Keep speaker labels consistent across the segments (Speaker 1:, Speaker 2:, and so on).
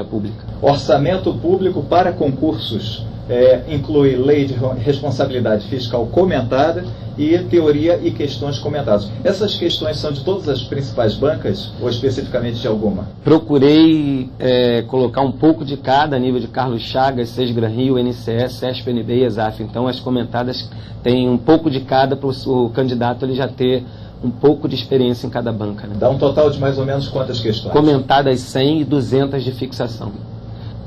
Speaker 1: pública.
Speaker 2: Orçamento público para concursos inclui lei de responsabilidade fiscal comentada e teoria e questões comentadas. Essas questões são de todas as principais bancas ou especificamente de alguma?
Speaker 1: Procurei colocar um pouco de cada, a nível de Carlos Chagas, Sesgran Rio, NCE, CESP, NB e ESAF. Então as comentadas têm um pouco de cada para o candidato ele já ter um pouco de experiência em cada banca. Né?
Speaker 2: Dá um total de mais ou menos quantas questões?
Speaker 1: Comentadas 100 e 200 de fixação.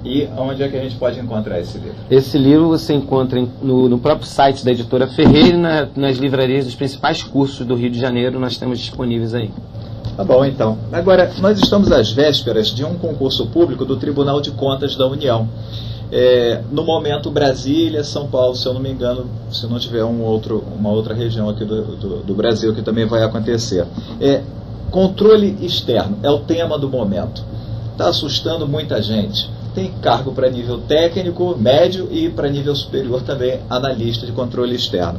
Speaker 2: E onde é que a gente pode encontrar esse livro?
Speaker 1: Esse livro você encontra no próprio site da editora Ferreira e nas livrarias dos principais cursos do Rio de Janeiro, nós temos disponíveis aí.
Speaker 2: Tá bom, então. Agora, nós estamos às vésperas de um concurso público do Tribunal de Contas da União. No momento, Brasília, São Paulo, se eu não me engano, se não tiver uma outra região aqui do Brasil que também vai acontecer. Controle externo é o tema do momento. Está assustando muita gente. Tem cargo para nível técnico, médio e para nível superior também, analista de controle externo.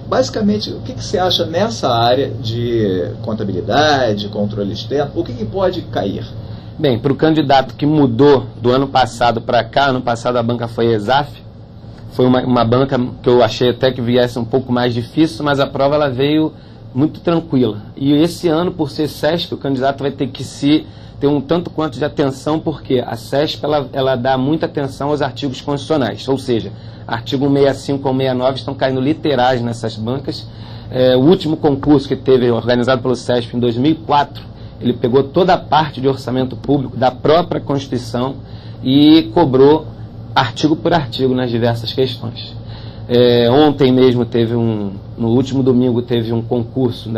Speaker 2: Basicamente, o que você acha nessa área de contabilidade, controle externo? O que pode cair?
Speaker 1: Bem, para o candidato que mudou do ano passado para cá, ano passado a banca foi ESAF, foi uma banca que eu achei até que viesse um pouco mais difícil, mas a prova ela veio muito tranquila. E esse ano, por ser CESP, o candidato vai ter que ter um tanto quanto de atenção, porque a CESP ela dá muita atenção aos artigos constitucionais, ou seja, artigo 165 ao 169 estão caindo literais nessas bancas. O último concurso que teve, organizado pelo CESP em 2004, ele pegou toda a parte de orçamento público da própria Constituição e cobrou artigo por artigo nas diversas questões. Ontem mesmo no último domingo teve um concurso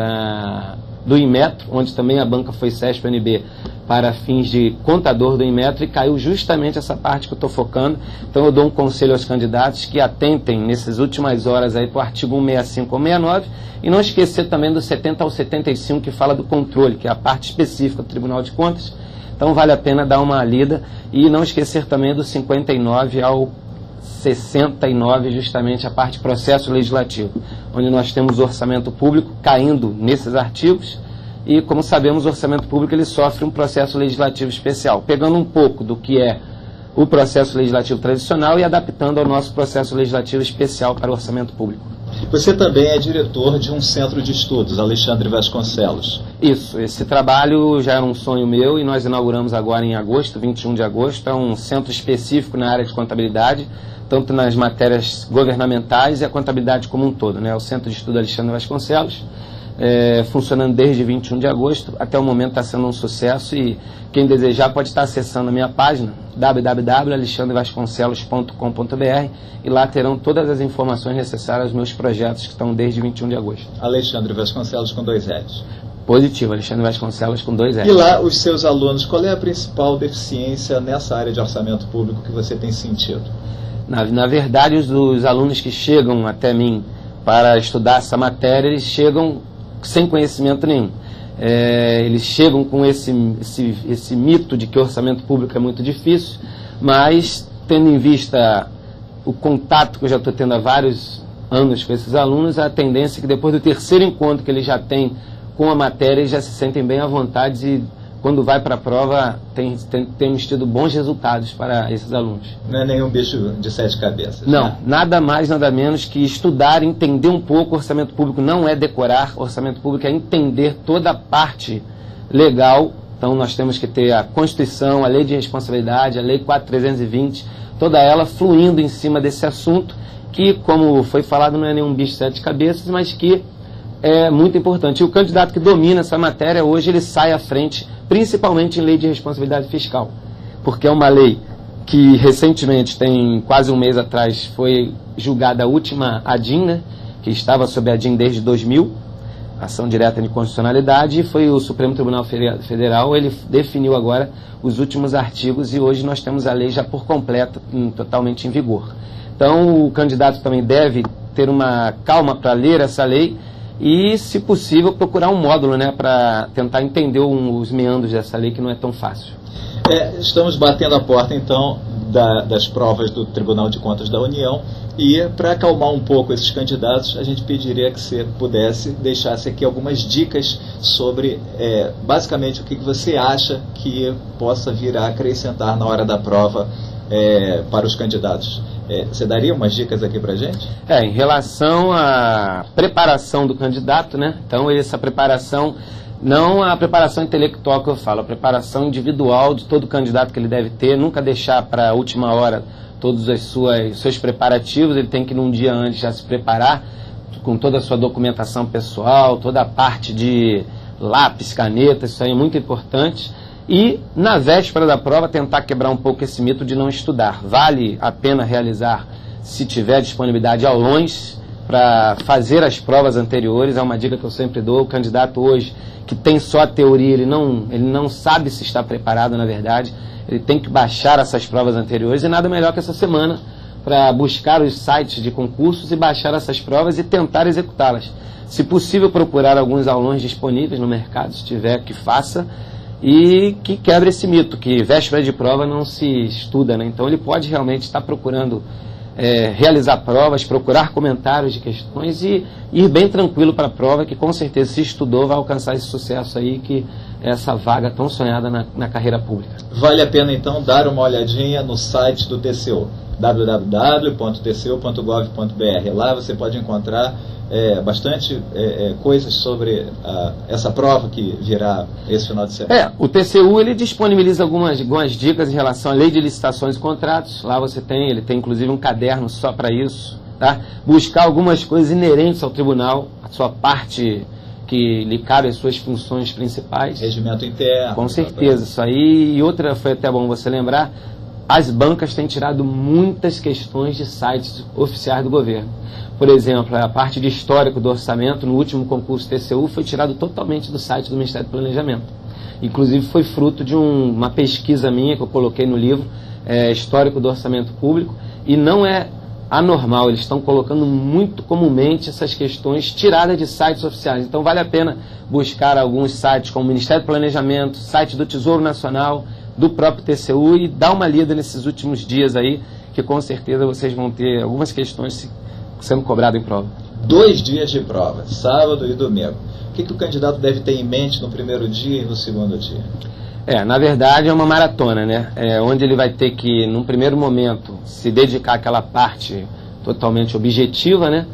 Speaker 1: do Inmetro, onde também a banca foi CESP-NB para fins de contador do Inmetro, e caiu justamente essa parte que eu estou focando. Então eu dou um conselho aos candidatos que atentem nessas últimas horas aí para o artigo 165 ou 169, e não esquecer também do 70 ao 75, que fala do controle, que é a parte específica do Tribunal de Contas. Então vale a pena dar uma lida, e não esquecer também do 59 ao 69, justamente a parte processo legislativo, onde nós temos o orçamento público caindo nesses artigos, e como sabemos o orçamento público ele sofre um processo legislativo especial, pegando um pouco do que é o processo legislativo tradicional e adaptando ao nosso processo legislativo especial para o orçamento público.
Speaker 2: Você também é diretor de um centro de estudos, Alexandre Vasconcelos.
Speaker 1: Isso, esse trabalho já era um sonho meu e nós inauguramos agora em agosto, 21 de agosto, é um centro específico na área de contabilidade, tanto nas matérias governamentais e a contabilidade como um todo, né? O Centro de Estudo Alexandre Vasconcelos, funcionando desde 21 de agosto, até o momento está sendo um sucesso, e quem desejar pode estar acessando a minha página, www.alexandrevasconcelos.com.br, e lá terão todas as informações necessárias aos meus projetos que estão desde 21 de agosto.
Speaker 2: Alexandre Vasconcelos com 2 L's.
Speaker 1: Positivo, Alexandre Vasconcelos com 2 L's.
Speaker 2: E lá, os seus alunos, qual é a principal deficiência nessa área de orçamento público que você tem sentido?
Speaker 1: Na verdade, os alunos que chegam até mim para estudar essa matéria, eles chegam sem conhecimento nenhum. Eles chegam com esse mito de que o orçamento público é muito difícil, mas tendo em vista o contato que eu já estou tendo há vários anos com esses alunos, a tendência é que depois do terceiro encontro que eles já têm com a matéria, eles já se sentem bem à vontade e quando vai para a prova, temos tido bons resultados para esses alunos.
Speaker 2: Não é nenhum bicho de 7 cabeças.
Speaker 1: Não,
Speaker 2: né?
Speaker 1: Nada mais, nada menos que estudar, entender um pouco. Orçamento público não é decorar, orçamento público é entender toda a parte legal. Então nós temos que ter a Constituição, a Lei de Responsabilidade, a Lei 4.320, toda ela fluindo em cima desse assunto, que, como foi falado, não é nenhum bicho de 7 cabeças, mas que é muito importante. E o candidato que domina essa matéria hoje, ele sai à frente, principalmente em lei de responsabilidade fiscal, porque é uma lei que recentemente, tem quase um mês atrás, foi julgada a última ADIM, né, que estava sob a ADIM desde 2000, ação direta de constitucionalidade, e foi o Supremo Tribunal Federal, ele definiu agora os últimos artigos, e hoje nós temos a lei já por completo, totalmente em vigor. Então o candidato também deve ter uma calma para ler essa lei, e, se possível, procurar um módulo, né, para tentar entender os meandros dessa lei, que não é tão fácil.
Speaker 2: Estamos batendo a porta, então, das provas do Tribunal de Contas da União, E para acalmar um pouco esses candidatos, a gente pediria que você deixasse aqui algumas dicas sobre, basicamente, o que você acha que possa vir a acrescentar na hora da prova para os candidatos. Você daria umas dicas aqui para a gente?
Speaker 1: Em relação à preparação do candidato, né? Então, essa preparação, não a preparação intelectual que eu falo, a preparação individual de todo candidato que ele deve ter, nunca deixar para a última hora todos os seus preparativos, ele tem que num dia antes já se preparar com toda a sua documentação pessoal, toda a parte de lápis, caneta, isso aí é muito importante. E na véspera da prova tentar quebrar um pouco esse mito de não estudar. Vale a pena realizar, se tiver disponibilidade, aulões para fazer as provas anteriores, é uma dica que eu sempre dou. O candidato hoje que tem só a teoria, ele não sabe se está preparado na verdade. Ele tem que baixar essas provas anteriores e nada melhor que essa semana para buscar os sites de concursos e baixar essas provas e tentar executá-las. Se possível, procurar alguns aulões disponíveis no mercado, se tiver, que faça, e que quebre esse mito, que véspera de prova não se estuda, né? Então ele pode realmente estar procurando realizar provas, procurar comentários de questões e ir bem tranquilo para a prova, que com certeza, se estudou, vai alcançar esse sucesso aí, que é essa vaga tão sonhada na carreira pública.
Speaker 2: Vale a pena então dar uma olhadinha no site do TCU, www.tcu.gov.br. Lá você pode encontrar bastante coisas sobre essa prova que virá esse final de semana.
Speaker 1: O TCU ele disponibiliza algumas dicas em relação à lei de licitações e contratos. Lá ele tem inclusive um caderno só para isso, tá? Buscar algumas coisas inerentes ao tribunal, a sua parte que lhe cabe as suas funções principais.
Speaker 2: Regimento interno.
Speaker 1: Com certeza, isso aí. E outra, foi até bom você lembrar, as bancas têm tirado muitas questões de sites oficiais do governo. Por exemplo, a parte de histórico do orçamento, no último concurso TCU, foi tirado totalmente do site do Ministério do Planejamento. Inclusive foi fruto de uma pesquisa minha que eu coloquei no livro, Histórico do Orçamento Público, e não é anormal, eles estão colocando muito comumente essas questões tiradas de sites oficiais. Então vale a pena buscar alguns sites como o Ministério do Planejamento, site do Tesouro Nacional, do próprio TCU, e dar uma lida nesses últimos dias aí, que com certeza vocês vão ter algumas questões sendo cobradas em prova.
Speaker 2: 2 dias de prova, sábado e domingo. O que o candidato deve ter em mente no primeiro dia e no segundo dia?
Speaker 1: Na verdade é uma maratona, né? Onde ele vai ter que, num primeiro momento, se dedicar àquela parte totalmente objetiva, né?